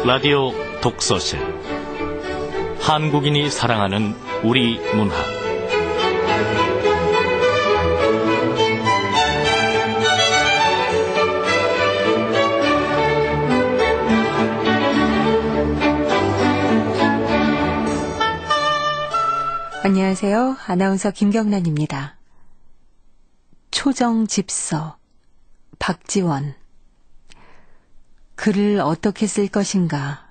라디오 독서실 한국인이 사랑하는 우리 문학 안녕하세요. 아나운서 김경란입니다. 초정집서 박지원. 글을 어떻게 쓸 것인가.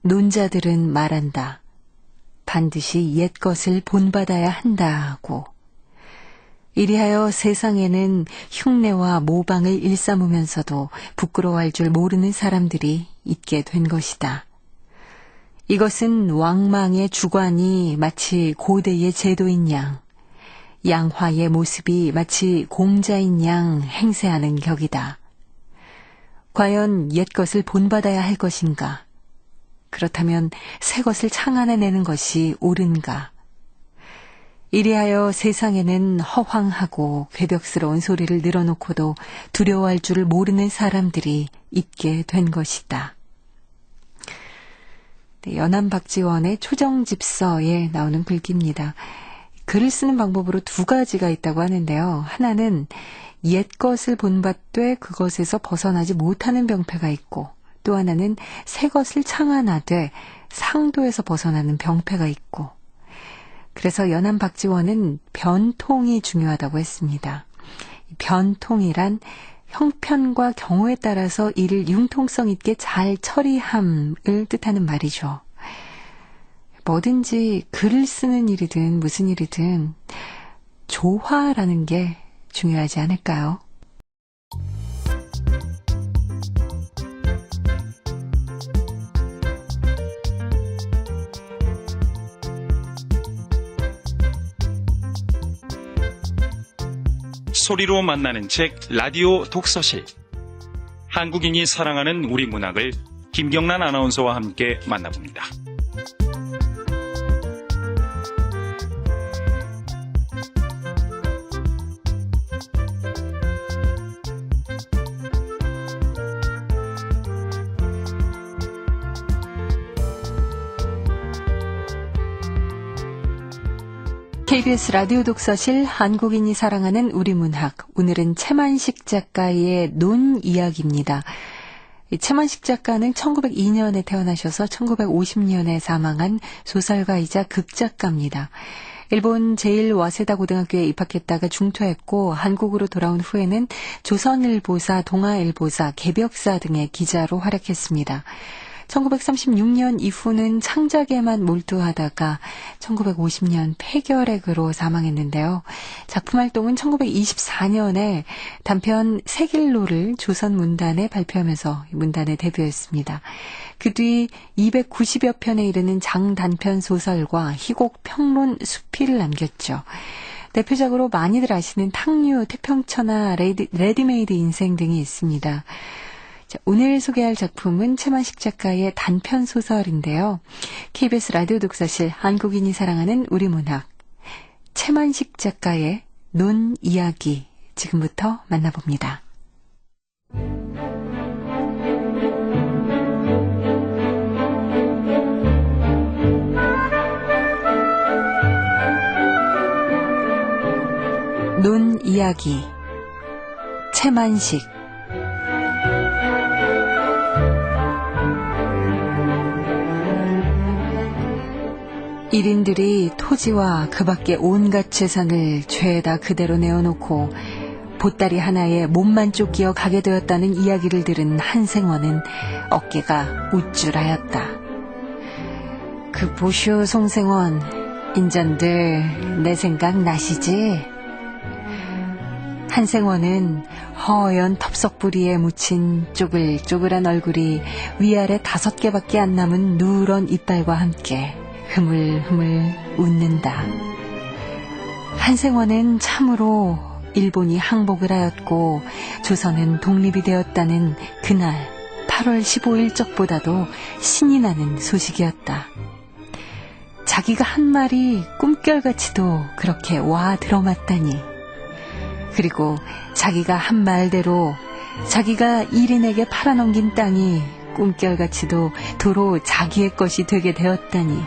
논자들은 말한다. 반드시 옛것을 본받아야 한다고. 이리하여 세상에는 흉내와 모방을 일삼으면서도 부끄러워할 줄 모르는 사람들이 있게 된 것이다. 이것은 왕망의 주관이 마치 고대의 제도인 양, 양화의 모습이 마치 공자인 양 행세하는 격이다. 과연 옛것을 본받아야 할 것인가? 그렇다면 새것을 창안해내는 것이 옳은가? 이리하여 세상에는 허황하고 괴벽스러운 소리를 늘어놓고도 두려워할 줄을 모르는 사람들이 있게 된 것이다. 연암 박지원의 초정집서에 나오는 글귀입니다. 글을 쓰는 방법으로 두 가지가 있다고 하는데요. 하나는 옛것을 본받되 그것에서 벗어나지 못하는 병폐가 있고, 또 하나는 새것을 창안하되 상도에서 벗어나는 병폐가 있고, 그래서 연암 박지원은 변통이 중요하다고 했습니다. 변통이란 형편과 경우에 따라서 이를 융통성 있게 잘 처리함을 뜻하는 말이죠. 뭐든지 글을 쓰는 일이든 무슨 일이든 조화라는 게 중요하지 않을까요? 소리로 만나는 책 라디오 독서실. 한국인이 사랑하는 우리 문학을 김경란 아나운서와 함께 만나봅니다. KBS 라디오 독서실 한국인이 사랑하는 우리 문학. 오늘은 채만식 작가의 논 이야기입니다. 채만식 작가는 1902년에 태어나셔서 1950년에 사망한 소설가이자 극작가입니다. 일본 제1와세다 고등학교에 입학했다가 중퇴했고 한국으로 돌아온 후에는 조선일보사, 동아일보사, 개벽사 등의 기자로 활약했습니다. 1936년 이후는 창작에만 몰두하다가 1950년 폐결핵으로 사망했는데요. 작품 활동은 1924년에 단편 세길로를 조선문단에 발표하면서 문단에 데뷔했습니다. 그 뒤 290여 편에 이르는 장단편 소설과 희곡 평론 수필을 남겼죠. 대표적으로 많이들 아시는 탕류, 태평천하, 레디메이드 인생 등이 있습니다. 자, 오늘 소개할 작품은 채만식 작가의 단편 소설인데요. KBS 라디오 독서실 한국인이 사랑하는 우리 문학. 채만식 작가의 논 이야기. 지금부터 만나봅니다. 논 이야기. 채만식. 일인들이 토지와 그 밖의 온갖 재산을 죄다 그대로 내어놓고 보따리 하나에 몸만 쫓기어 가게 되었다는 이야기를 들은 한생원은 어깨가 우쭐하였다. 그 보쇼 송생원, 인전들 내 생각 나시지? 한생원은 허연 텁석부리에 묻힌 쪼글쪼글한 얼굴이 위아래 5개밖에 안 남은 누런 이빨과 함께 흐물흐물 웃는다. 한생원은 참으로 일본이 항복을 하였고 조선은 독립이 되었다는 그날 8월 15일 적보다도 신이 나는 소식이었다. 자기가 한 말이 꿈결같이도 그렇게 와 들어맞다니. 그리고 자기가 한 말대로 자기가 일인에게 팔아넘긴 땅이 꿈결같이도 도로 자기의 것이 되게 되었다니.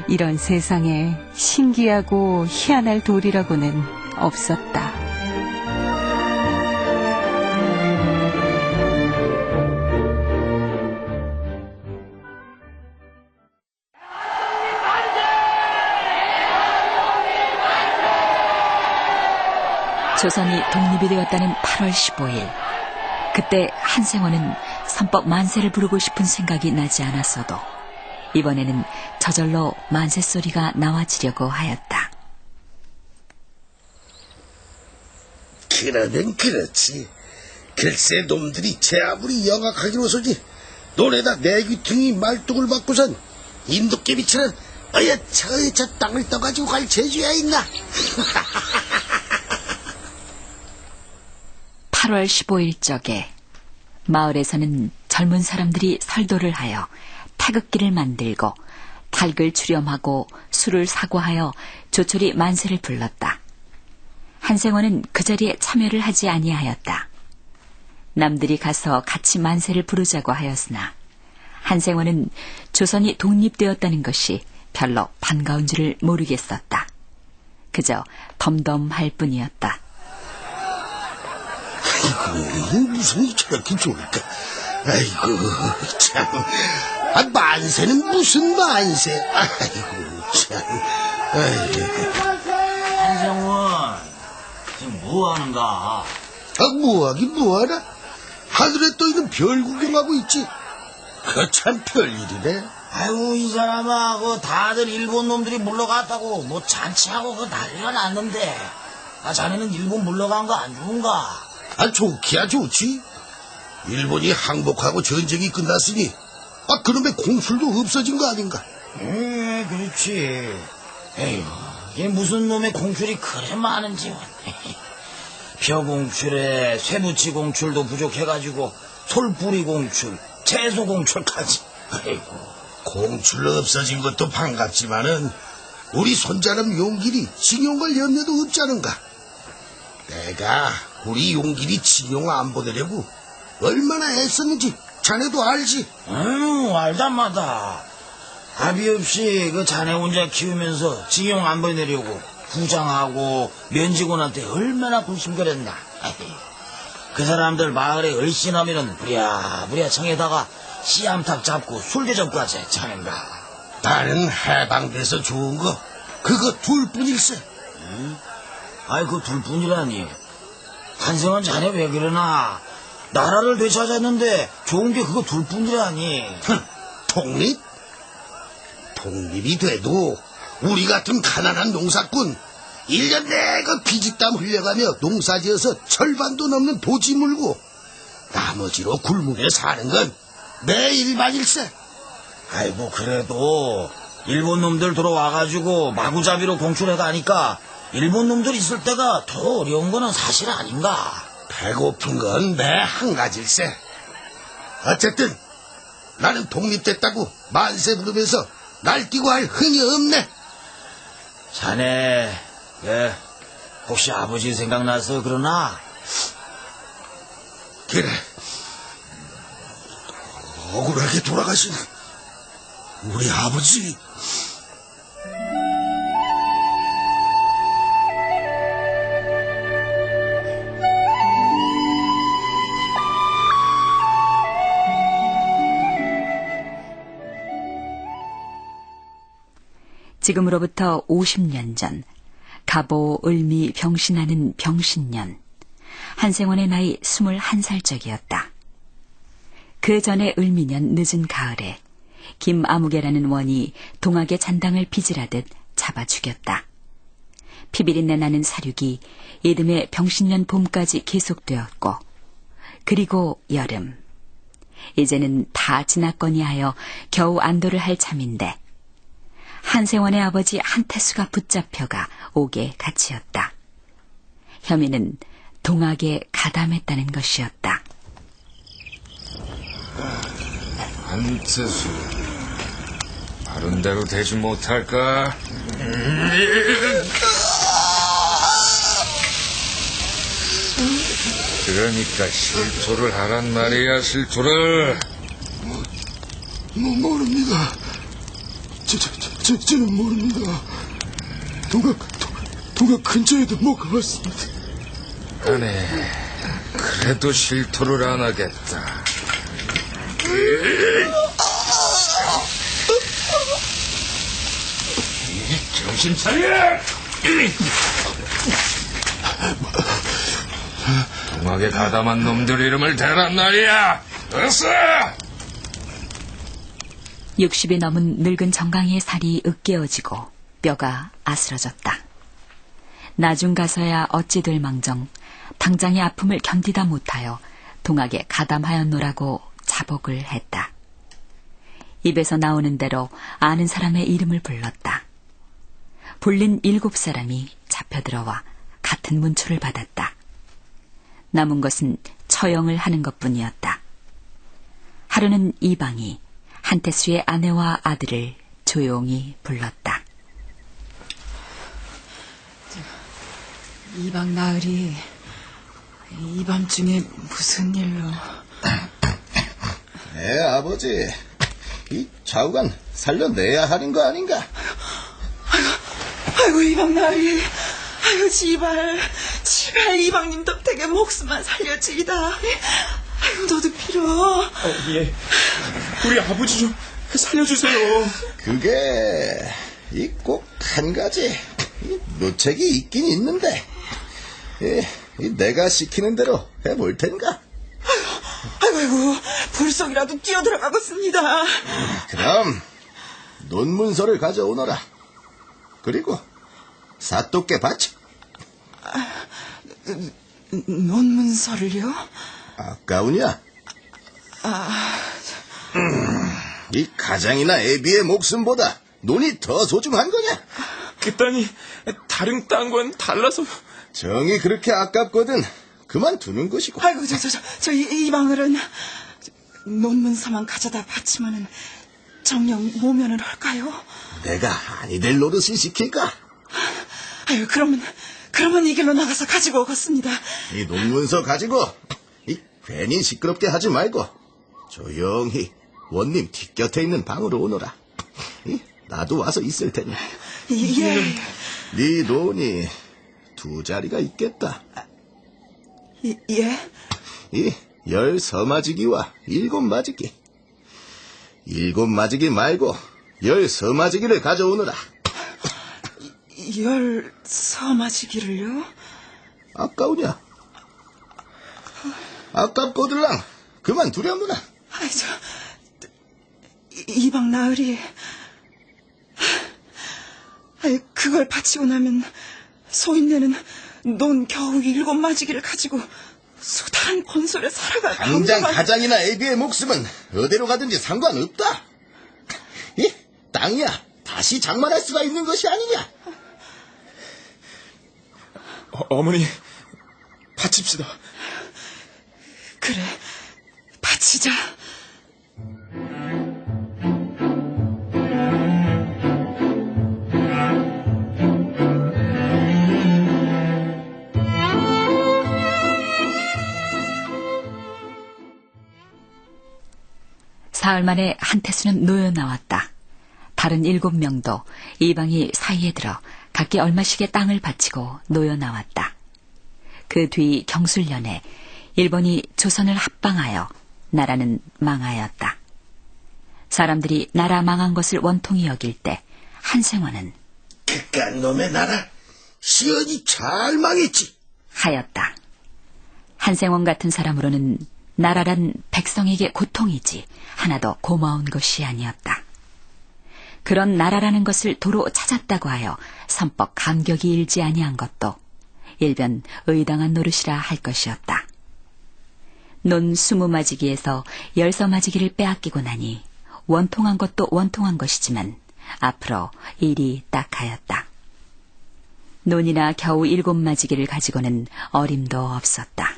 이런 세상에 신기하고 희한할 도리라고는 없었다. 조선이 독립이 되었다는 8월 15일. 그때 한생원은 선법 만세를 부르고 싶은 생각이 나지 않았어도 이번에는 저절로 만세 소리가 나와지려고 하였다. 그러면 그렇지. 글쎄 놈들이 제 아무리 영악하기로서지 논에다 내귀퉁이 말뚝을 받고선 인도깨비처럼 저 땅을 떠가지고 갈 재주야 있나. 8월 15일적에 마을에서는 젊은 사람들이 설도를 하여 태극기를 만들고 닭을 출염하고 술을 사고하여 조촐히 만세를 불렀다. 한생원은 그 자리에 참여를 하지 아니하였다. 남들이 가서 같이 만세를 부르자고 하였으나 한생원은 조선이 독립되었다는 것이 별로 반가운 줄을 모르겠었다. 그저 덤덤할 뿐이었다. 아이고, 무슨 저렇게 좋을까. 아이고, 참. 만세는 무슨 만세. 아이고, 참. 아이고. 한생원, 지금 뭐 하는가? 뭐하긴 뭐하나. 하늘에 떠있는 별 구경하고 있지. 그 참 별일이네. 아이고, 이 사람아, 다들 일본 놈들이 물러갔다고 뭐 잔치하고 난리가 났는데. 자네는 일본 물러간 거 안 좋은가? 좋기야 좋지. 일본이 항복하고 전쟁이 끝났으니 그놈의 공술도 없어진 거 아닌가. 그렇지. 에휴, 이게 무슨 놈의 공출이 그래 많은지. 벼공출에 쇠붙이 공출도 부족해가지고 솔뿌리 공출, 채소 공출까지. 아이고. 공출 없어진 것도 반갑지만은 우리 손자람 용길이 징용 갈 염려도 없지 않은가. 내가 우리 용길이 징용 안 보내려고 얼마나 애썼는지 자네도 알지. 알다마다. 아비 없이 자네 혼자 키우면서 징용 안 보내려고 부장하고 면직원한테 얼마나 불심거렸나. 그 사람들 마을에 얼씬하면은 부랴부랴 청에다가 씨암탉 잡고 술 대접까지 했자는가. 나는 해방돼서 좋은 거 그거 둘뿐일세. 그 둘뿐이라니. 한생원 자네 왜 그러나. 나라를 되찾았는데 좋은 게 그거 둘뿐이라니. 독립? 독립이 돼도 우리 같은 가난한 농사꾼 1년 내가 피지땀 흘려가며 농사지어서 절반도 넘는 도지 물고 나머지로 굶으며 사는 건 내 일반일세. 그래도 일본 놈들 들어와가지고 마구잡이로 공출해 가니까 일본 놈들 있을 때가 더 어려운 거는 사실 아닌가. 배고픈 건 내 한 가지일세. 어쨌든 나는 독립됐다고 만세 부르면서 날뛰고 할 흥이 없네. 자네 혹시 아버지 생각나서 그러나? 그래. 억울하게 돌아가신 우리 아버지. 지금으로부터 50년 전 갑오 을미 병신하는 병신년, 한생원의 나이 21살적이었다. 그 전에 을미년 늦은 가을에 김아무개라는 원이 동학의 잔당을 빚으라듯 잡아 죽였다. 피비린내 나는 사륙이 이듬해 병신년 봄까지 계속되었고, 그리고 여름. 이제는 다 지났거니 하여 겨우 안도를 할 참인데 한생원의 아버지 한태수가 붙잡혀가 옥에 갇히었다. 혐의는 동학에 가담했다는 것이었다. 한태수, 바른 대로 되지 못할까? 그러니까 실토를 하란 말이야, 실토를. 모릅니다. 저는 모릅니다. 동각 근처에도 못 가봤습니다. 아네, 그래도 실토를 안 하겠다. 정신 차려! 동학에 가담한 놈들 이름을 대란 말이야. 어서! 60이 넘은 늙은 정강이의 살이 으깨어지고 뼈가 아스러졌다. 나중 가서야 어찌 될 망정 당장의 아픔을 견디다 못하여 동학에 가담하였노라고 자복을 했다. 입에서 나오는 대로 아는 사람의 이름을 불렀다. 불린 7사람이 잡혀들어와 같은 문초를 받았다. 남은 것은 처형을 하는 것뿐이었다. 하루는 이방이 한태수의 아내와 아들을 조용히 불렀다. 이방 나으리 이 밤중에 무슨 일로? 네, 아버지. 이 좌우간 살려내야 하는 거 아닌가? 아이고 이방 나으리, 아이고 지발 이방님 덕택에 목숨만 살려지이다. 아이고 너도 빌어. 예, 우리 아버지 좀 살려주세요. 그게 꼭 한 가지 묘책이 있긴 있는데 내가 시키는 대로 해볼 텐가? 아이고 불속이라도 뛰어들어가겠습니다. 그럼 논문서를 가져오너라. 그리고 사또께 바쳐. 논문서를요? 아까우냐? 이 가장이나 애비의 목숨보다 논이 더 소중한 거냐? 그 땅이 다른 땅과는 달라서. 정이 그렇게 아깝거든 그만두는 것이고. 아이고 저 이방을은 논문서만 가져다 바치면은 정녕 모면을 할까요? 내가 아니 될 노릇을 시킬까? 아유 그러면 이 길로 나가서 가지고 오겠습니다. 이 논문서 가지고 괜히 시끄럽게 하지 말고 조용히 원님 뒷곁에 있는 방으로 오너라. 나도 와서 있을 테니. 예. 네 논이 2자리가 있겠다. 예? 10서마지기와 7마지기. 7마지기 말고 10서마지기를 가져오너라. 10서마지기를요? 아까우냐? 아깝거들랑 그만 두려무나. 아이 이방 나으리, 그걸 바치고 나면 소인네는 논 겨우 7마지기를 가지고 수다한 곤솔에 살아갈 당장 방법만... 가장이나 애비의 목숨은 어디로 가든지 상관없다. 이 땅이야 다시 장만할 수가 있는 것이 아니냐. 어머니, 바칩시다. 그래, 바치자. 사흘 만에 한태수는 놓여 나왔다. 다른 7명도 이방이 사이에 들어 각기 얼마씩의 땅을 바치고 놓여 나왔다. 그 뒤 경술년에 일본이 조선을 합방하여 나라는 망하였다. 사람들이 나라 망한 것을 원통이 여길 때 한생원은 그깟 놈의 나라 시연이 잘 망했지 하였다. 한생원 같은 사람으로는 나라란 백성에게 고통이지 하나도 고마운 것이 아니었다. 그런 나라라는 것을 도로 찾았다고 하여 선법 감격이 일지 아니한 것도 일변 의당한 노릇이라 할 것이었다. 논 20마지기에서 10서마지기를 빼앗기고 나니 원통한 것도 원통한 것이지만 앞으로 일이 딱하였다. 논이나 겨우 7마지기를 가지고는 어림도 없었다.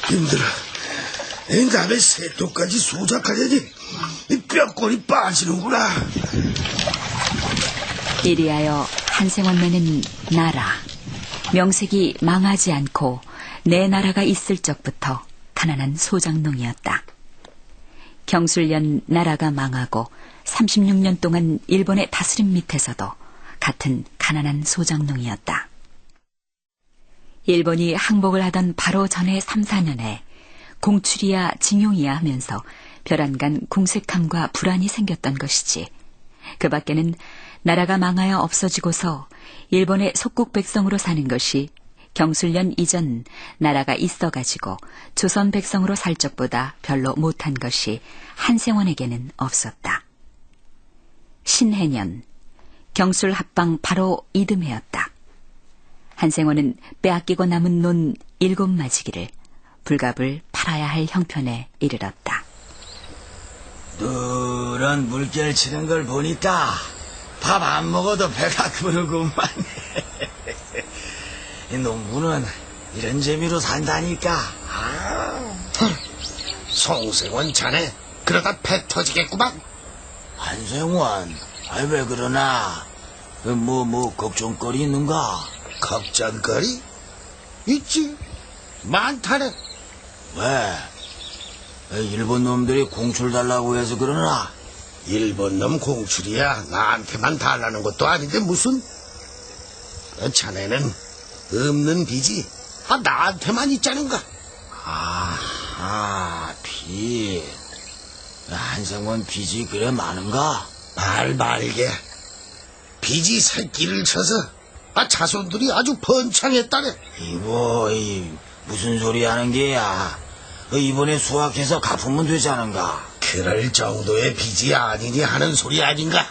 힘들어. 남의 새똥까지 소작하려니 이 뼈골이 빠지는구나. 이리하여 한생원네는 나라, 명색이 망하지 않고 내 나라가 있을 적부터 가난한 소작농이었다. 경술련 나라가 망하고 36년 동안 일본의 다스림 밑에서도 같은 가난한 소작농이었다. 일본이 항복을 하던 바로 전에 3, 4년에 공출이야 징용이야 하면서 별안간 궁색함과 불안이 생겼던 것이지. 그 밖에는 나라가 망하여 없어지고서 일본의 속국 백성으로 사는 것이 경술련 이전 나라가 있어가지고 조선 백성으로 살 적보다 별로 못한 것이 한생원에게는 없었다. 신해년, 경술 합방 바로 이듬해였다. 한생원은 빼앗기고 남은 논 7마지기를 불갑을 팔아야 할 형편에 이르렀다. 누런 물결 치는 걸 보니까 밥 안 먹어도 배가 부르구만. 이 농부는 이런 재미로 산다니까. 송생원 자네 그러다 배 터지겠구만. 한생원, 왜 그러나? 걱정거리 있는가? 걱정거리? 있지. 많다네. 왜? 일본 놈들이 공출 달라고 해서 그러나? 일본 놈 공출이야 나한테만 달라는 것도 아닌데 무슨. 자네는 없는 빚이 나한테만 있자는가. 빚. 한생원 빚이 그래 많은가? 말게. 빚이 새끼를 쳐서 자손들이 아주 번창했다네. 무슨 소리 하는 게야? 이번에 수확해서 갚으면 되지 않은가? 그럴 정도의 빚이 아니니 하는 소리 아닌가?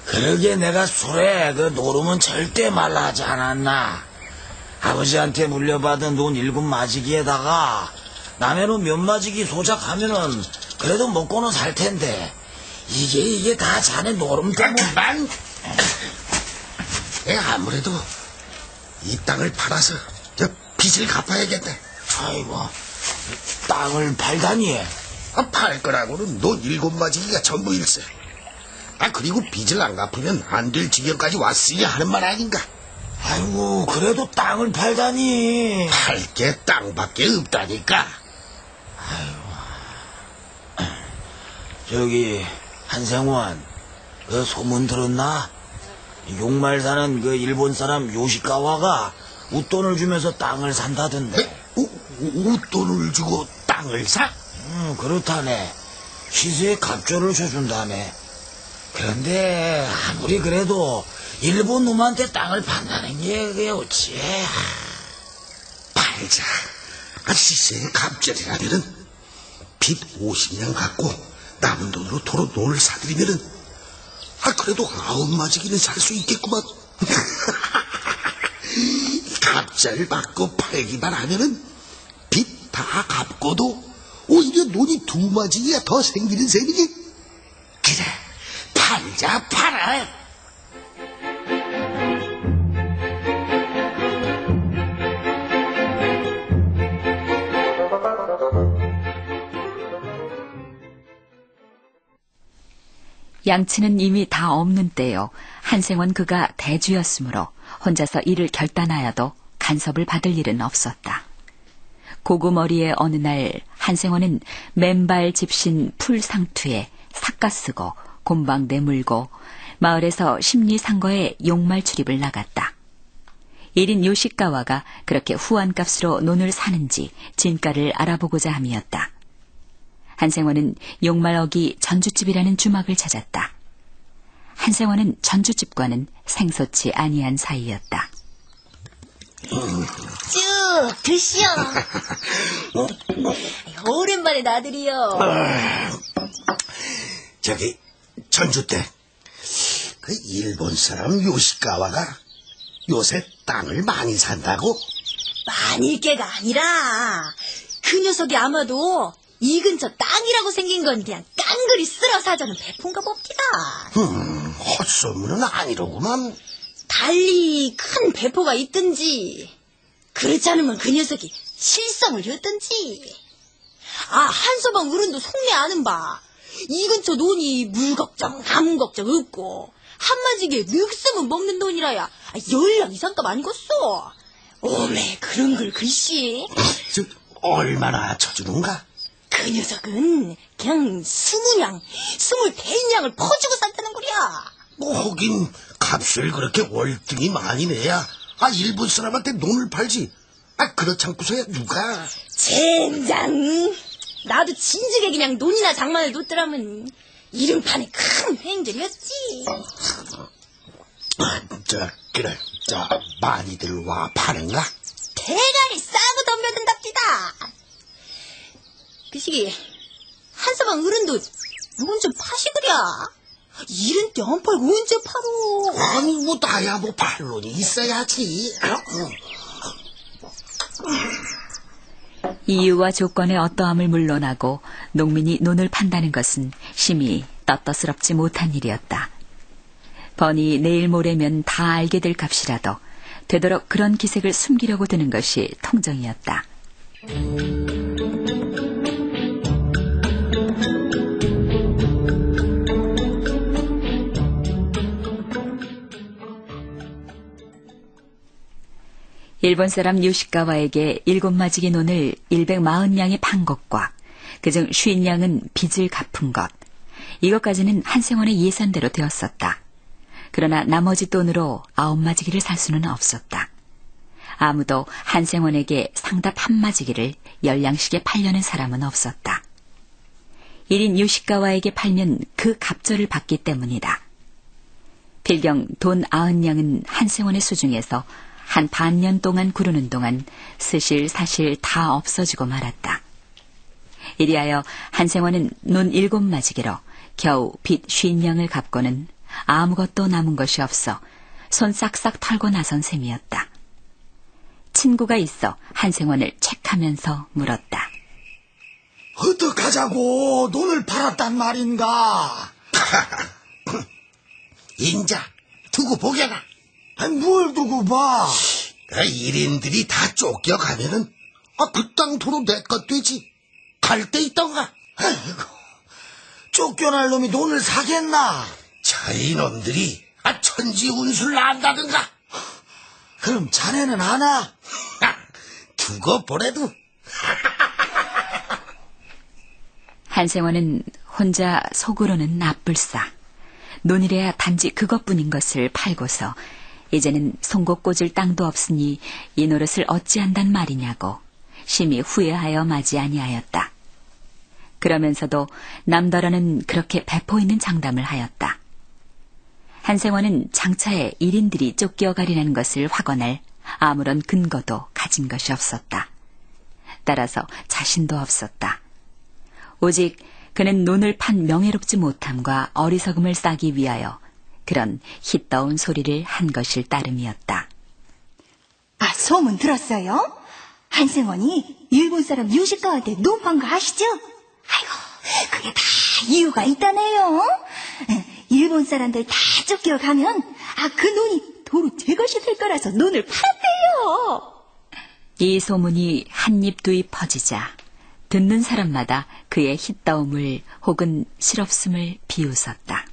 그러게 내가 술에 노름은 절대 말라 하지 않았나? 아버지한테 물려받은 논 7마지기에다가 남의 논 몇 마지기 소작하면은 그래도 먹고는 살 텐데 이게 다 자네 노름 때문에. 그만! 아무래도 이 땅을 팔아서 빚을 갚아야겠네. 아이고, 땅을 팔다니? 팔 거라고는 논 7마지기가 전부일세. 그리고 빚을 안 갚으면 안 될 지경까지 왔으니 하는 말 아닌가? 아이고, 그래도 땅을 팔다니. 팔 게 땅밖에 없다니까. 저기 한생원, 소문 들었나? 용말 사는 일본 사람 요시카와가 웃돈을 주면서 땅을 산다던데. 웃돈을 주고 땅을 사? 그렇다네. 시세에 갑조를 줘준다네. 그런데 아무리 그래도 일본 놈한테 땅을 판다는 게 그게 어찌. 팔자. 시세에 갑절이라면은 빚 50년 갖고 남은 돈으로 도로 논을 사들이면은 그래도 9마지기는 살 수 있겠구만. 갑절 받고 팔기만 하면은 빚 다 갚고도 오히려 논이 2마지기가 더 생기는 셈이지. 그래, 팔자 팔아. 양치는 이미 다 없는 때요. 한생원 그가 대주였으므로 혼자서 일을 결단하여도 간섭을 받을 일은 없었다. 고구머리의 어느 날 한생원은 맨발 집신 풀상투에 삿가 쓰고 곰방 내물고 마을에서 심리상거에 용말 출입을 나갔다. 일인 요시카와가 그렇게 후한값으로 논을 사는지 진가를 알아보고자 함이었다. 한생원은 용말어기 전주집이라는 주막을 찾았다. 한생원은 전주집과는 생소치 아니한 사이였다. 쭉 드시오. 오랜만에 나들이요. 저기 전주 때 그 일본 사람 요시카와가 요새 땅을 많이 산다고? 많이 깨가 아니라 그 녀석이 아마도 이 근처 땅이라고 생긴 건 그냥 깡그리 쓸어 사자는 배푼가 봅디다. 헛소문은 아니로구만. 달리 큰 배포가 있든지 그렇지 않으면 그 녀석이 실성을 였든지. 한서방 어른도 속내 아는 바 이 근처 논이 물 걱정 나무 걱정 없고 한마지기에 멱쓰면 먹는 돈이라야 10량 이상값 아니겠어. 오메 그런 걸 글씨. 저, 얼마나 쳐주는가? 그 녀석은 그냥 20냥, 25냥을 퍼주고 산다는 거야. 하긴 값을 그렇게 월등히 많이 내야 일본 사람한테 논을 팔지. 그렇지 않고서야 누가. 젠장. 나도 진즉에 그냥 논이나 장만을 놓더라면 이름판에 큰 횡절이었지. 그래, 많이들 와 파는가? 대가리 싸고 덤벼든답디다. 그 시기 한서방 어른도 요건 좀 파시구려. 이런 때 안 팔고 언제 팔어? 아니 나야 반론이 있어야지. 이유와 조건의 어떠함을 물러나고 농민이 논을 판다는 것은 심히 떳떳스럽지 못한 일이었다. 번이 내일 모레면 다 알게 될 값이라도 되도록 그런 기색을 숨기려고 드는 것이 통정이었다. 일본 사람 요시카와에게 7마지기 논을 140냥에 판 것과 그중 50냥은 빚을 갚은 것, 이것까지는 한생원의 예산대로 되었었다. 그러나 나머지 돈으로 9마지기를 살 수는 없었다. 아무도 한생원에게 상답 1마지기를 10냥씩에 팔려는 사람은 없었다. 1인 요시카와에게 팔면 그 갑절을 받기 때문이다. 필경 돈 90냥은 한생원의 수중에서 한 반년 동안 구르는 동안 스실사실 다 없어지고 말았다. 이리하여 한생원은 논 7마지기로 겨우 빚 50냥을 갚고는 아무것도 남은 것이 없어 손 싹싹 털고 나선 셈이었다. 친구가 있어 한생원을 책하면서 물었다. 어떡하자고 논을 팔았단 말인가? 인자 두고 보게라. 뭘 두고 봐? 1인들이 다 쫓겨가면은 그 땅 도로 내 것 되지. 갈 데 있던가. 아이고, 쫓겨날 놈이 논을 사겠나? 저희 놈들이 천지운수를 안다든가. 그럼 자네는 아나? 두고 보래도. 한생원은 혼자 속으로는 나쁠싸. 논이래야 단지 그것뿐인 것을 팔고서 이제는 송곳 꽂을 땅도 없으니 이 노릇을 어찌한단 말이냐고 심히 후회하여 맞이 아니하였다. 그러면서도 남더러는 그렇게 배포 있는 장담을 하였다. 한생원은 장차에 1인들이 쫓겨가리라는 것을 확언할 아무런 근거도 가진 것이 없었다. 따라서 자신도 없었다. 오직 그는 논을 판 명예롭지 못함과 어리석음을 싸기 위하여 그런 힛떠운 소리를 한 것일 따름이었다. 소문 들었어요? 한생원이 일본 사람 요시카와한테 논 판 거 아시죠? 아이고, 그게 다 이유가 있다네요. 일본 사람들 다 쫓겨가면 그 논이 도로 제 것이 될 거라서 논을 팔았대요. 이 소문이 한 입 두 입 퍼지자 듣는 사람마다 그의 힛다움을 혹은 실없음을 비웃었다.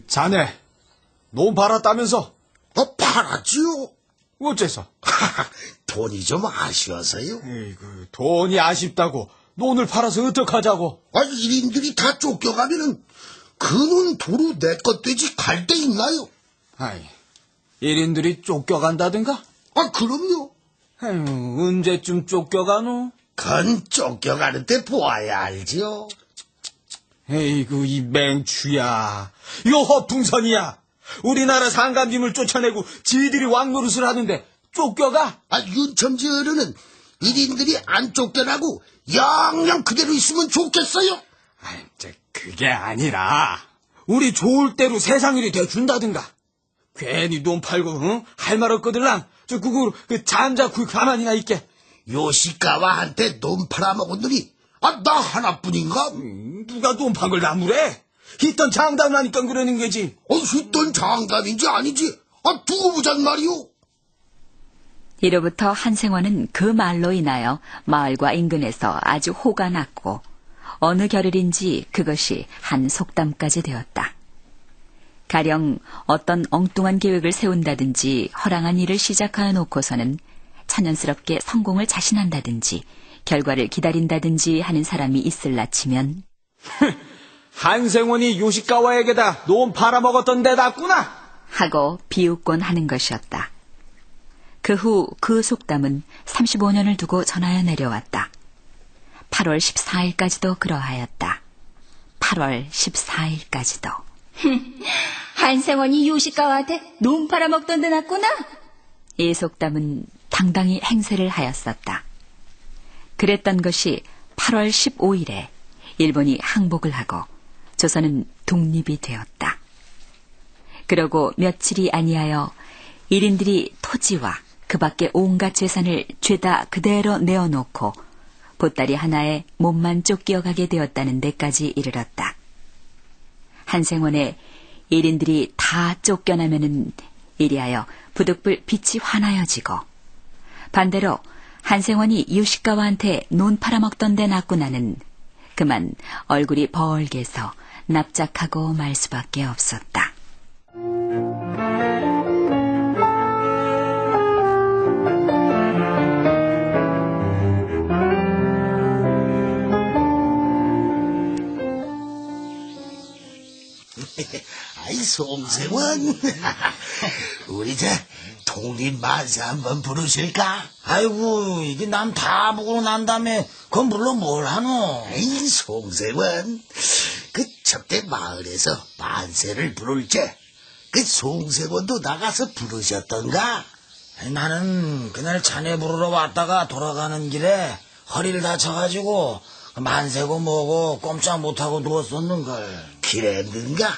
자네, 논 팔았다면서? 팔았지요. 어째서? 돈이 좀 아쉬워서요. 에이구, 돈이 아쉽다고 논을 팔아서 어떡하자고? 1인들이 다 쫓겨가면은 그 논 도로 내 것 되지 갈 데 있나요? 1인들이 쫓겨간다든가? 그럼요. 에휴, 언제쯤 쫓겨가노? 그건 쫓겨가는 데 보아야 알지요. 에이구, 이 맹추야. 이거 허풍선이야. 우리나라 상감님을 쫓아내고 지들이 왕노릇을 하는데 쫓겨가? 윤첨지 어른은 1인들이 안 쫓겨나고 영영 그대로 있으면 좋겠어요. 그게 아니라 우리 좋을 대로 세상일이 돼준다든가. 괜히 논 팔고 할 말 없거들랑 그거 잠자코 가만히나 있게. 요시카와한테 논 팔아먹은 놈이 나 하나뿐인가? 누가 논 판 걸 나무래? 있던 장담을 하니까 그러는 거지. 있던 장담인지 아닌지 두고 보잔 말이오. 이로부터 한생원은 그 말로 인하여 마을과 인근에서 아주 호가 났고 어느 겨를인지 그것이 한 속담까지 되었다. 가령 어떤 엉뚱한 계획을 세운다든지 허랑한 일을 시작하여 놓고서는 천연스럽게 성공을 자신한다든지 결과를 기다린다든지 하는 사람이 있을라 치면 한생원이 요시가와에게다 논 팔아먹었던 데다구나 하고 비웃곤 하는 것이었다. 그 후 그 속담은 35년을 두고 전하여 내려왔다. 8월 14일까지도 그러하였다. 8월 14일까지도. 한생원이 요시가와한테 논 팔아먹던 데 났구나. 이 속담은 당당히 행세를 하였었다. 그랬던 것이 8월 15일에 일본이 항복을 하고 조선은 독립이 되었다. 그러고 며칠이 아니하여 일인들이 토지와 그 밖에 온갖 재산을 죄다 그대로 내어놓고 보따리 하나에 몸만 쫓겨가게 되었다는 데까지 이르렀다. 한생원의 일인들이 다 쫓겨나면은 이리하여 부득불 빛이 환하여지고 반대로 한생원이 요시가와한테 논 팔아먹던 데 났구나는 그만 얼굴이 벌게서 납작하고 말 수밖에 없었다. 아이, 송생원. 우리 독립만세 한번 부르실까? 아이고, 이게 남 다 보고 난 다음에 그건 물론 뭘 하노? 에이, 송생원. 그 저때 마을에서 만세를 부를 때 그 송생원도 나가서 부르셨던가? 나는 그날 자네 부르러 왔다가 돌아가는 길에 허리를 다쳐가지고 만세고 뭐고 꼼짝 못하고 누웠었는걸. 그랬는가?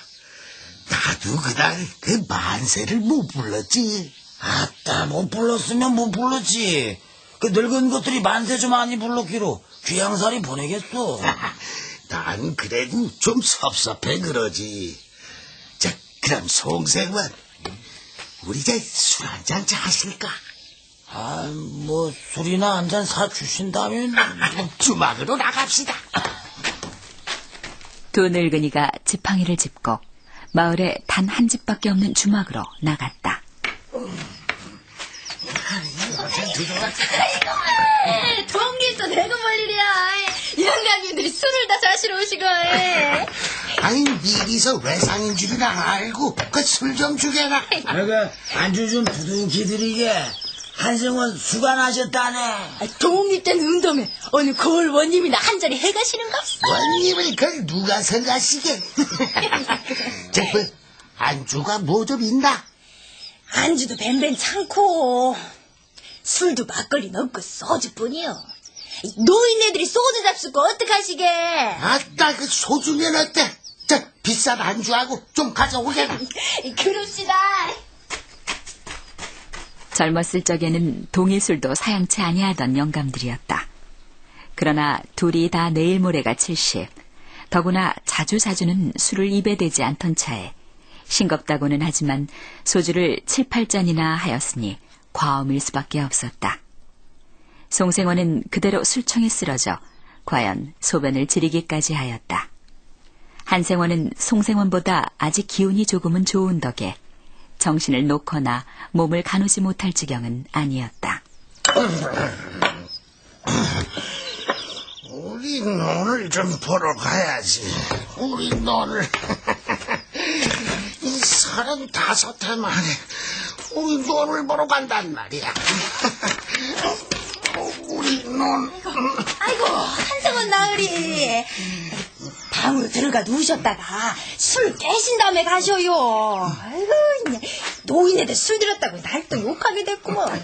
나도 그날 그 만세를 못 불렀지. 아따, 못 불렀으면 못 불렀지. 그 늙은 것들이 만세 좀 많이 불렀기로 귀양살이 보내겠어. 난 그래도 좀 섭섭해 그러지. 자, 그럼 송생원, 우리 술 한잔 하실까? 아, 뭐 술이나 한잔 사주신다면 주막으로 나갑시다. 두 늙은이가 지팡이를 짚고 마을에 단 한 집밖에 없는 주막으로 나갔다. 동길도 내가 뭘 일이야. 영감님들이 술을 다 자시러 오시고. 아니, 미리서 외상인 줄이나 알고 그 술 좀 주게라. 내가 안주 좀 부둥키 드리게. 한생원 수관하셨다네. 동일 땐 운동회 오늘 고을 원님이나 한 자리 해가시는가? 원님을 그걸 누가 생각하시게. 저, 안주가 뭐 좀 있나? 안주도 뱀뱀 창고 술도 막걸리 넣고 소주뿐이요. 노인네들이 소주 잡수고 어떡하시게. 아따, 그 소주면 어때? 저 비싼 안주하고 좀 가져오게라. 그럽시다. 젊었을 적에는 동일술도 사양치 아니하던 영감들이었다. 그러나 둘이 다 내일 모레가 70, 더구나 자주는 술을 입에 대지 않던 차에 싱겁다고는 하지만 소주를 7, 8잔이나 하였으니 과음일 수밖에 없었다. 송생원은 그대로 술청에 쓰러져 과연 소변을 지리기까지 하였다. 한생원은 송생원보다 아직 기운이 조금은 좋은 덕에 정신을 놓거나 몸을 가누지 못할 지경은 아니었다. 우리 논을 좀 보러 가야지. 우리 논을. 이 35해 만에 우리 논을 보러 간단 말이야. 우리 논. 아이고, 한성원 나으리. 방으로 들어가 누우셨다가 술 깨신 다음에 가셔요. 아이고, 노인네들 술 들었다고 날 또 욕하게 됐구먼.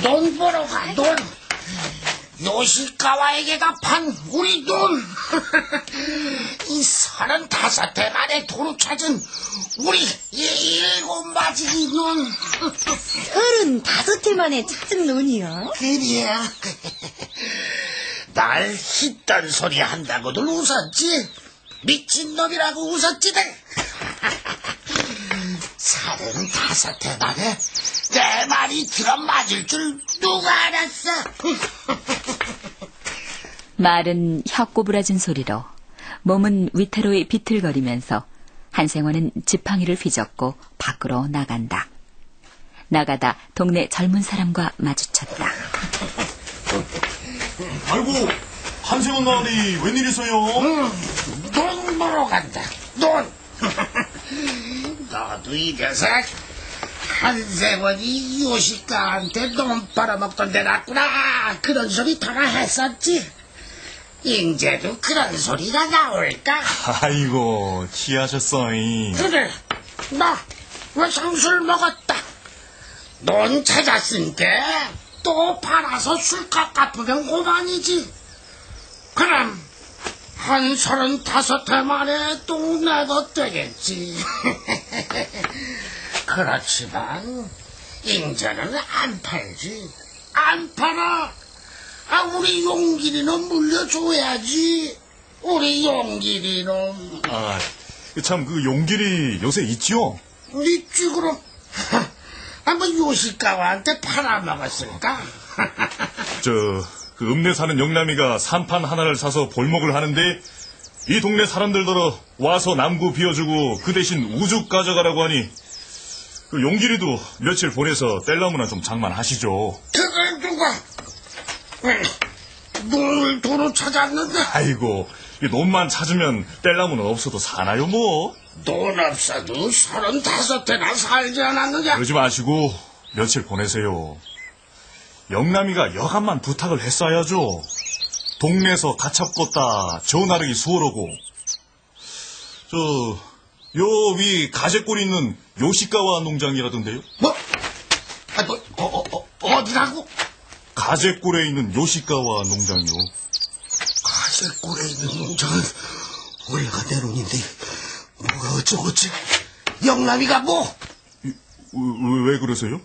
논 보러 가, 논. 요시가와에게가 판 우리 논. 이 35해 만에 도로 찾은 우리 7마지기 논. 35해 만에 찾은 논이요? 그래야. 날 힙단 소리 한다고들 웃었지. 미친놈이라고 웃었지들. 35해 만에 내 말이 들어맞을 줄 누가 알았어. 말은 혀꼬부라진 소리로 몸은 위태로이 비틀거리면서 한생원은 지팡이를 휘젓고 밖으로 나간다. 나가다 동네 젊은 사람과 마주쳤다. 아이고, 한생원 나으리 웬일이세요? 돈 벌어 간다. 돈. 너도 이 녀석 한생원이 요식가한테 돈 빨아먹던 데 같구나. 그런 소리 더나 했었지. 인제도 그런 소리가 나올까? 아이고, 취하셨어이. 그래, 나 외상술 먹었다. 돈 찾았으니까 또 팔아서 술값 갚으면 고만이지. 그럼 한 35해 만에 또 내도 되겠지. 그렇지만 인제는 안 팔지. 안 팔아. 우리 용길이는 물려줘야지. 우리 용길이는. 참, 그 용길이 요새 있지요? 있지, 그럼. 한번 요식가와한테 팔아먹었을까? 그 읍내 사는 영남이가 산판 하나를 사서 볼목을 하는데 이 동네 사람들더러 와서 남구 비워주고 그 대신 우죽 가져가라고 하니 그 용길이도 며칠 보내서 뗄나무나 좀 장만하시죠. 그걸 누가 놈을 도로 찾았는데. 아이고, 이 돈만 찾으면 뗄나무는 없어도 사나요 뭐. 돈 없어도 35해나 살지 않았느냐. 그러지 마시고 며칠 보내세요. 영남이가 여간만 부탁을 했어야죠. 동네에서 가첩걷다 전화르기 수월하고. 요 위 가재골이 있는 요시가와 농장이라던데요. 뭐? 어디라고? 가재골에 있는 요시가와 농장이요. 가재골에 있는 농장은 우리가 내놓은인데 뭐가 어쩌고지? 영남이가 뭐? 왜 그러세요?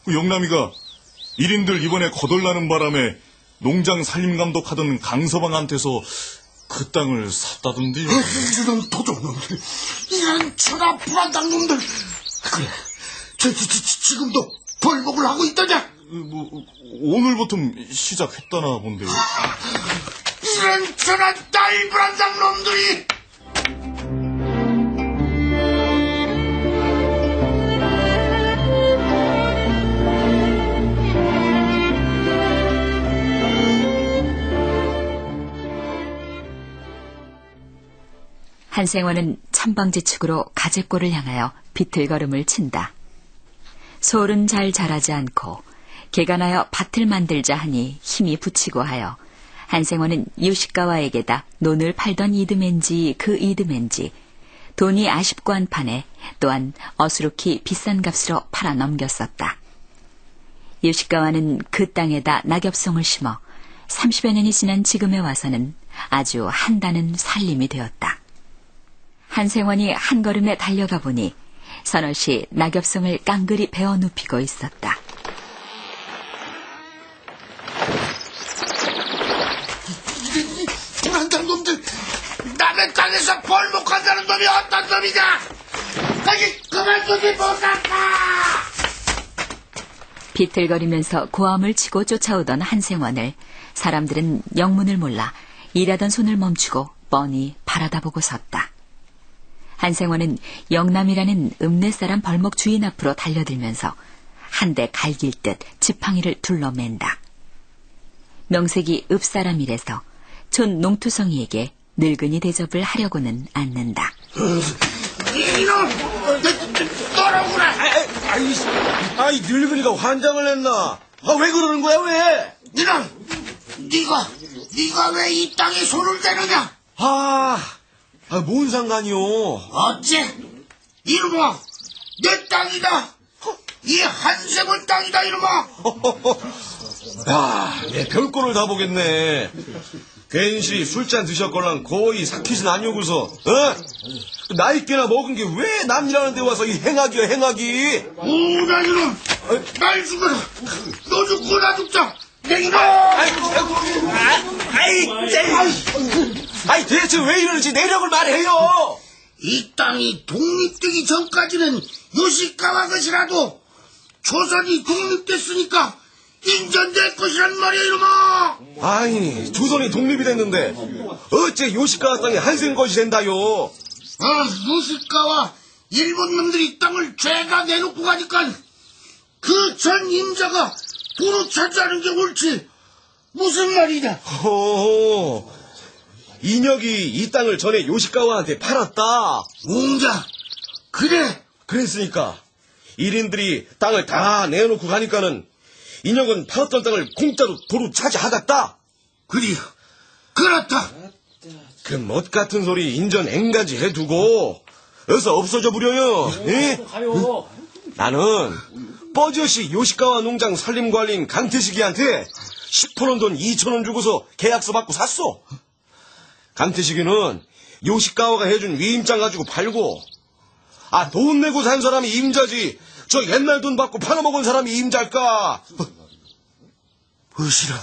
영남이가 1인들 이번에 거덜나는 바람에 농장 살림감독하던 강서방한테서 그 땅을 샀다던데요. 이런 도둑놈들, 이런 천하불안당 놈들. 그래, 지금도 벌목을 하고 있더냐? 오늘부터 시작했다나 본데요. 이런 천하불안당 놈들이. 한생원은 천방지축으로 가재골을 향하여 비틀걸음을 친다. 소울은 잘 자라지 않고 개간하여 밭을 만들자 하니 힘이 붙이고 하여 한생원은 요식가와에게다 논을 팔던 이듬해인지 그 이듬해인지 돈이 아쉽고 한 판에 또한 어수룩히 비싼 값으로 팔아 넘겼었다. 요식가와는 그 땅에다 낙엽송을 심어 30여 년이 지난 지금에 와서는 아주 한다는 살림이 되었다. 한생원이 한 걸음에 달려가 보니 서너시 낙엽송을 깡그리 베어 눕히고 있었다. 불안당 놈들, 남의 땅에서 벌목한다는 놈이 어떤 놈이냐? 거기 그만두지 못한다! 비틀거리면서 고함을 치고 쫓아오던 한생원을 사람들은 영문을 몰라 일하던 손을 멈추고 뻔히 바라다보고 섰다. 한생원은 영남이라는 읍내 사람 벌목 주인 앞으로 달려들면서 한 대 갈길 듯 지팡이를 둘러맨다. 명색이 읍사람이라서 촌 농투성이에게 늙은이 대접을 하려고는 않는다. 이놈! 너라구나! 아이, 늙은이가 환장을 했나? 왜 그러는 거야, 왜? 이놈! 네가 왜 이 땅에 손을 대느냐? 뭔 상관이요? 어째? 이놈아! 내 땅이다! 이 한생원 땅이다, 이놈아! 내 별꼴을 다 보겠네. 괜시 술잔 드셨걸랑 거의 사키진 아니오고서, 나이 꽤나 먹은 게 왜 남이라는 데 와서 이 행악이야, 행악이! 오라, 이놈! 날 죽어라! 너 죽고 나 죽자! 내 이놈! 대체 왜 이러는지 내력을 말해요! 이 땅이 독립되기 전까지는 요식가와 것이라도 조선이 독립됐으니까 인전 내 것이란 말이야, 이놈아! 아니, 조선이 독립이 됐는데 어째 요시가와 땅이 한생 것이 된다요? 요시가와 일본 놈들이 땅을 죄가 내놓고 가니까 그 전 임자가 도로 차지하는 게 옳지. 무슨 말이냐? 허, 인혁이 이 땅을 전에 요시가와한테 팔았다. 웅자, 그래. 그랬으니까 1인들이 땅을 다 내놓고 가니까는 인혁은 팔았던 땅을 공짜로 도로 차지하겠다. 그리요. 그렇다. 그 못 같은 소리 인전 앵간지 해두고 어서 없어져 부려요. 예? 나는 뻐젓이 요시가와 농장 살림관리인 강태식이한테 10%원 돈 2,000원 주고서 계약서 받고 샀어. 강태식이는 요시가와가 해준 위임장 가지고 팔고, 돈 내고 산 사람이 임자지 저 옛날 돈 받고 팔아먹은 사람이 임자일까? 으시라.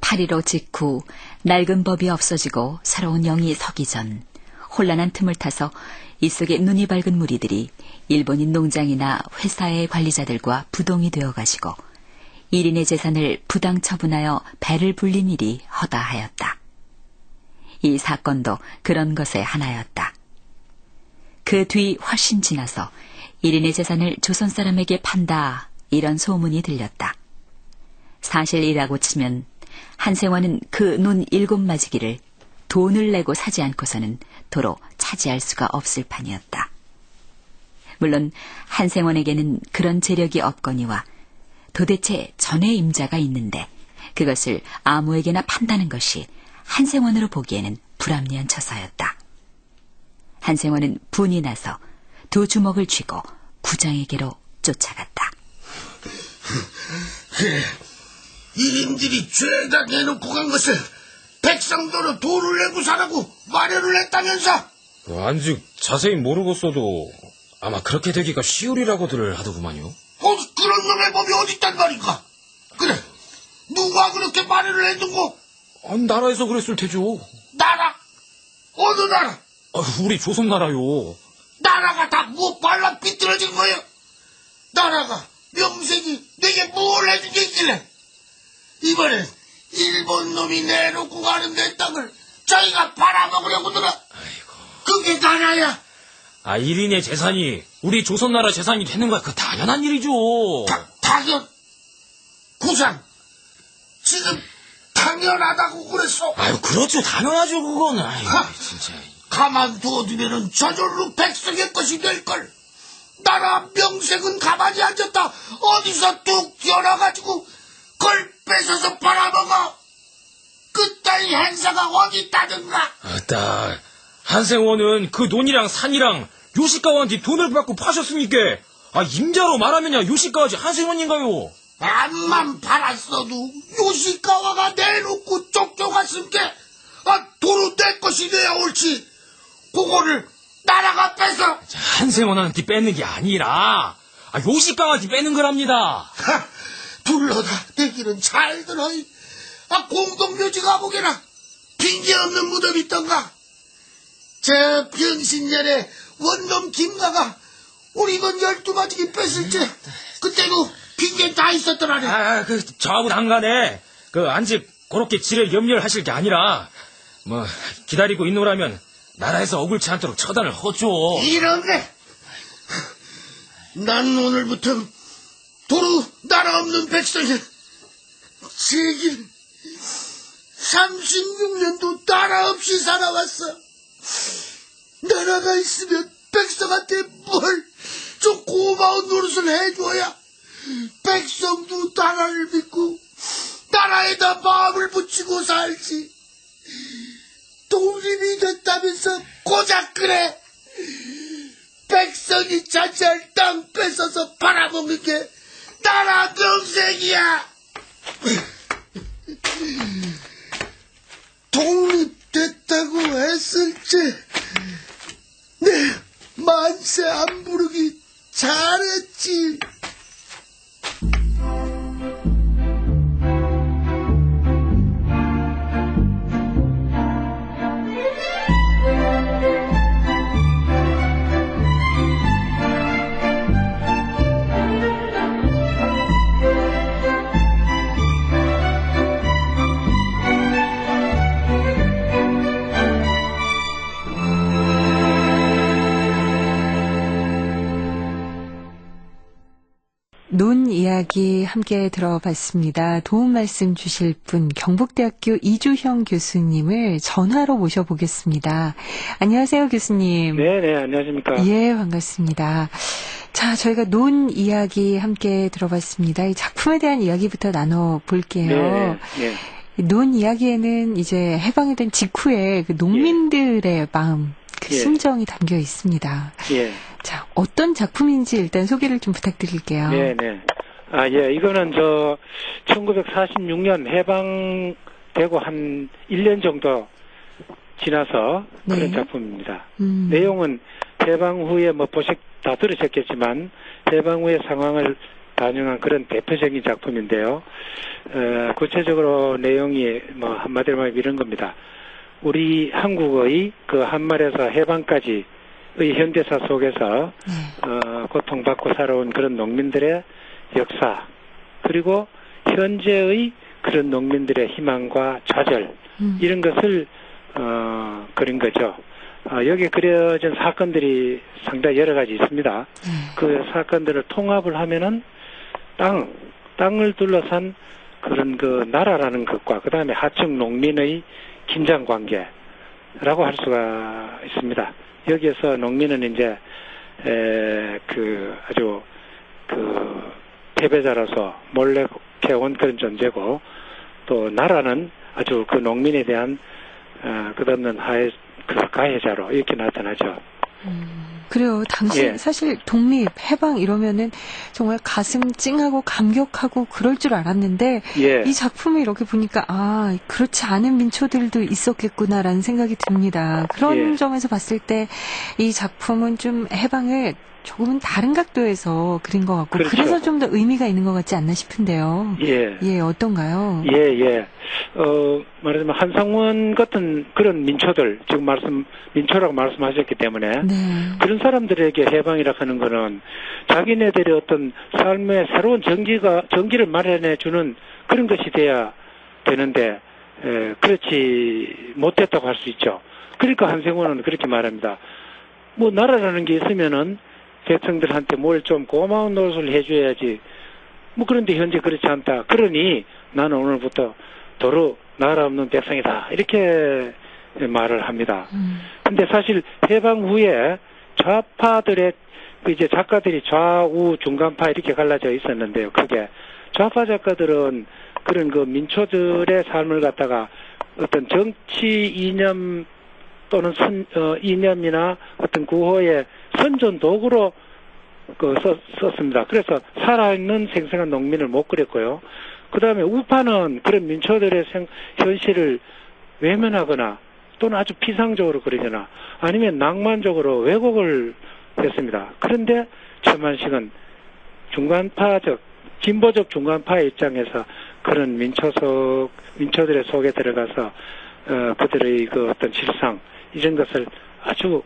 파리로 직후 낡은 법이 없어지고 새로운 영이 서기 전 혼란한 틈을 타서 이 속에 눈이 밝은 무리들이 일본인 농장이나 회사의 관리자들과 부동이 되어 가시고 1인의 재산을 부당 처분하여 배를 불린 일이 허다하였다. 이 사건도 그런 것의 하나였다. 그 뒤 훨씬 지나서 1인의 재산을 조선 사람에게 판다 이런 소문이 들렸다. 사실이라고 치면 한생원은 그 논 7마지기를 돈을 내고 사지 않고서는 도로 차지할 수가 없을 판이었다. 물론 한생원에게는 그런 재력이 없거니와 도대체 전의 임자가 있는데 그것을 아무에게나 판다는 것이 한생원으로 보기에는 불합리한 처사였다. 한생원은 분이 나서 2 주먹을 쥐고 구장에게로 쫓아갔다. 그래, 일인들이 죄다 내놓고 간 것을 백성도로 돈을 내고 사라고 마련을 했다면서? 아직 자세히 모르겠어도 아마 그렇게 되기가 쉬우리라고들 하더구만요. 그런 놈의 법이 어딨단 말인가? 그래, 누가 그렇게 마련을 했는고? 나라에서 그랬을 테죠. 나라? 어느 나라? 우리 조선나라요. 나라가 다 뭐 발라 삐뚤어진 거예요? 나라가 명색이 내게 뭘 해준 게 있길래 이번엔 일본 놈이 내놓고 가는 내 땅을 저희가 팔아먹으려고 들어. 그게 나라야. 1인의 재산이 우리 조선나라 재산이 되는 거야. 그 당연한 일이죠. 당연? 구상 지금 당연하다고 그랬어. 그렇죠. 당연하죠, 그거는. 진짜. 가만두어두면은 저절로 백성의 것이 될걸. 나라 명색은 가만히 앉았다 어디서 뚝 튀어나가지고 그걸 뺏어서 팔아먹어. 그따위 행사가 어디 있다든가. 한생원은 그 논이랑 산이랑 요시가와한테 돈을 받고 파셨으니까 임자로 말하면야 요시가와지 한생원인가요? 암만 팔았어도 요시가와가 내놓고 쫓겨갔으니까 도로 내 것이 돼야 옳지. 그거를 나라가 뺏어. 한생원한테 뺏는 게 아니라 요시가와한테 뺏는 거랍니다. 불러다 대기는 잘 들어. 공동묘지 가보게나 핑계 없는 무덤 있던가. 저 병신년에 원놈 김가가 우리 건 12마지기 뺐을 때 그때도 핑계 다 있었더라네. 저하고 난간에 안직 그렇게 지를 염려하실 게 아니라 기다리고 있노라면 나라에서 억울치 않도록 처단을 하죠. 이런데 난 오늘부터 도로 나라 없는 백성이 세길 36년도 나라 없이 살아왔어. 나라가 있으면 백성한테 뭘 좀 고마운 노릇을 해줘야 백성도 나라를 믿고 나라에다 마음을 붙이고 살지. 독립이 됐다면서 고작 그래. 백성이 차지할 땅 뺏어서 팔아먹는 게 나라 명색이야. 독립됐다고 했을 때 내 만세 안 부르기 잘했지. 이야기 함께 들어봤습니다. 도움 말씀 주실 분 경북대학교 이주형 교수님을 전화로 모셔보겠습니다. 안녕하세요, 교수님. 네, 안녕하십니까. 예, 반갑습니다. 자, 저희가 논 이야기 함께 들어봤습니다. 이 작품에 대한 이야기부터 나눠볼게요. 네. 논 이야기에는 이제 해방이 된 직후에 그 농민들의 마음, 그 심정이 담겨 있습니다. 예. 자, 어떤 작품인지 일단 소개를 좀 부탁드릴게요. 네. 이거는 1946년 해방되고 한 1년 정도 지나서 그런 작품입니다. 내용은 해방 후에 다 들으셨겠지만 해방 후의 상황을 반영한 그런 대표적인 작품인데요. 구체적으로 내용이 한마디로 말하면 이런 겁니다. 우리 한국의 그 한말에서 해방까지의 현대사 속에서 고통받고 살아온 그런 농민들의 역사, 그리고 현재의 그런 농민들의 희망과 좌절, 이런 것을 그린 거죠. 여기에 그려진 사건들이 상당히 여러 가지 있습니다. 그 사건들을 통합을 하면은 땅을 둘러싼 그런 그 나라라는 것과 그 다음에 하층 농민의 긴장 관계라고 할 수가 있습니다. 여기에서 농민은 이제 아주 패배자로서 몰래 캐온 그런 존재고, 또 나라는 아주 그 농민에 대한 끝없는 가해자로 이렇게 나타나죠. 그래요. 당시 사실 독립, 해방 이러면은 정말 가슴 찡하고 감격하고 그럴 줄 알았는데 이 작품을 이렇게 보니까 그렇지 않은 민초들도 있었겠구나라는 생각이 듭니다. 그런 점에서 봤을 때 이 작품은 좀 해방을 조금은 다른 각도에서 그린 것 같고, 그렇죠. 그래서 좀 더 의미가 있는 것 같지 않나 싶은데요. 어떤가요? 말하자면 한상원 같은 그런 민초들, 지금 민초라고 말씀하셨기 때문에 그런 사람들에게 해방이라 하는 거는 자기네들의 어떤 삶의 새로운 전기를 마련해 주는 그런 것이 돼야 되는데 그렇지 못했다고 할 수 있죠. 그러니까 한상원은 그렇게 말합니다. 나라라는 게 있으면은 백성들한테 뭘 좀 고마운 노릇을 해줘야지. 그런데 현재 그렇지 않다. 그러니 나는 오늘부터 도로 나라 없는 백성이다. 이렇게 말을 합니다. 근데 사실 해방 후에 좌파들의 이제 작가들이 좌우 중간파 이렇게 갈라져 있었는데요. 그게 좌파 작가들은 그런 그 민초들의 삶을 갖다가 어떤 정치 이념 또는 이념이나 어떤 구호의 선전 도구로 썼습니다. 그래서 살아있는 생생한 농민을 못 그렸고요. 그 다음에 우파는 그런 민초들의 현실을 외면하거나 또는 아주 피상적으로 그리거나 아니면 낭만적으로 왜곡을 했습니다. 그런데 최만식은 진보적 중간파의 입장에서 그런 민초들의 속에 들어가서 그들의 그 어떤 실상 이런 것을 아주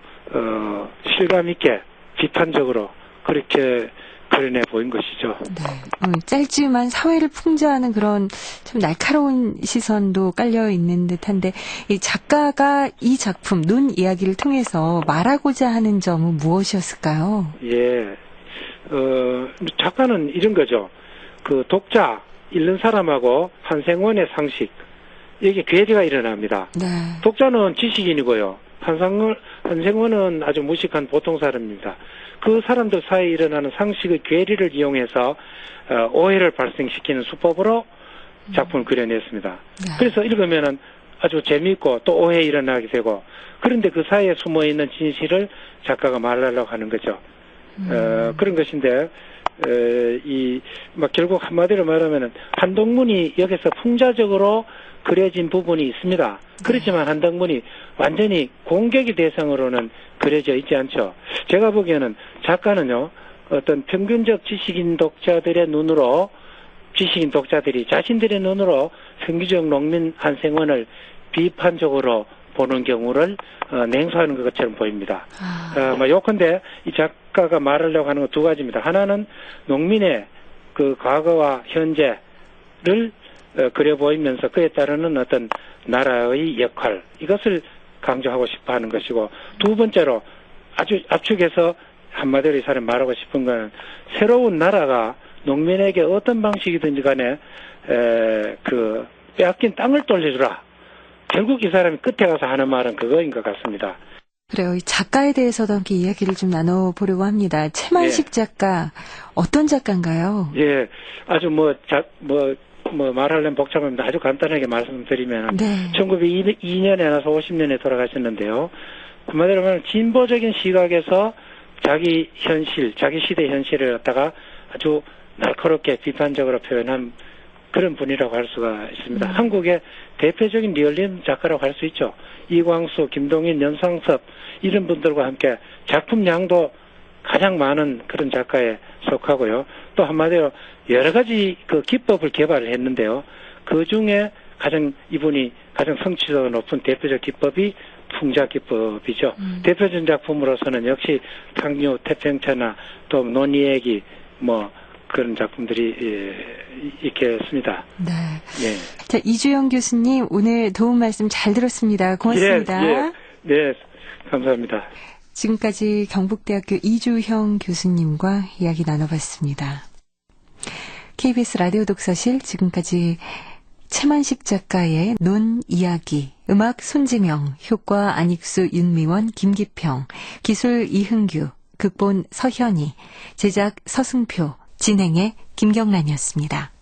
실감 있게 비판적으로 그렇게 그려내 보인 것이죠. 짧지만 사회를 풍자하는 그런 참 날카로운 시선도 깔려 있는 듯한데, 이 작가가 이 작품 논 이야기를 통해서 말하고자 하는 점은 무엇이었을까요? 작가는 이런 거죠. 그 독자, 읽는 사람하고 한생원의 상식, 여기 괴리가 일어납니다. 독자는 지식인이고요. 한생원은 아주 무식한 보통 사람입니다. 그 사람들 사이에 일어나는 상식의 괴리를 이용해서 오해를 발생시키는 수법으로 작품을 그려냈습니다. 그래서 읽으면은 아주 재미있고 또 오해 일어나게 되고, 그런데 그 사이에 숨어있는 진실을 작가가 말하려고 하는 거죠. 그런 것인데 결국 한마디로 말하면은 한동문이 여기서 풍자적으로 그려진 부분이 있습니다. 그렇지만 한동문이 완전히 공격의 대상으로는 그려져 있지 않죠. 제가 보기에는 작가는요, 어떤 평균적 지식인 독자들의 눈으로, 지식인 독자들이 자신들의 눈으로 평균적 농민 한생원을 비판적으로 보는 경우를 냉소하는 것처럼 보입니다. 요컨대 이 작가가 말하려고 하는 건 두 가지입니다. 하나는 농민의 그 과거와 현재를 그려 보이면서 그에 따르는 어떤 나라의 역할, 이것을 강조하고 싶어 하는 것이고, 두 번째로 아주 압축해서 한마디로 이 사람이 말하고 싶은 건 새로운 나라가 농민에게 어떤 방식이든지 간에 그 빼앗긴 땅을 돌려주라. 결국 이 사람이 끝에 가서 하는 말은 그거인 것 같습니다. 그래요. 이 작가에 대해서도 함께 이야기를 좀 나눠보려고 합니다. 최만식 작가, 어떤 작가인가요? 예, 아주 말하려면 복잡합니다. 아주 간단하게 말씀드리면, 1902년에 나서 50년에 돌아가셨는데요. 한마디로 말하면 진보적인 시각에서 자기 시대 현실을 갖다가 아주 날카롭게 비판적으로 표현한 그런 분이라고 할 수가 있습니다. 한국의 대표적인 리얼리즘 작가라고 할 수 있죠. 이광수, 김동인, 연상섭 이런 분들과 함께 작품량도 가장 많은 그런 작가에 속하고요. 또 한마디로 여러 가지 그 기법을 개발을 했는데요. 그 중에 이분이 가장 성취도가 높은 대표적 기법이 풍자 기법이죠. 대표적인 작품으로서는 역시 탕류, 태평차나 또 논의얘기 그런 작품들이 있겠습니다. 네. 예. 자, 이주영 교수님 오늘 도움 말씀 잘 들었습니다. 고맙습니다. 네, 감사합니다. 지금까지 경북대학교 이주형 교수님과 이야기 나눠봤습니다. KBS 라디오 독서실 지금까지 최만식 작가의 논 이야기, 음악 손지명, 효과 안익수, 윤미원, 김기평, 기술 이흥규, 극본 서현희, 제작 서승표, 진행의 김경란이었습니다.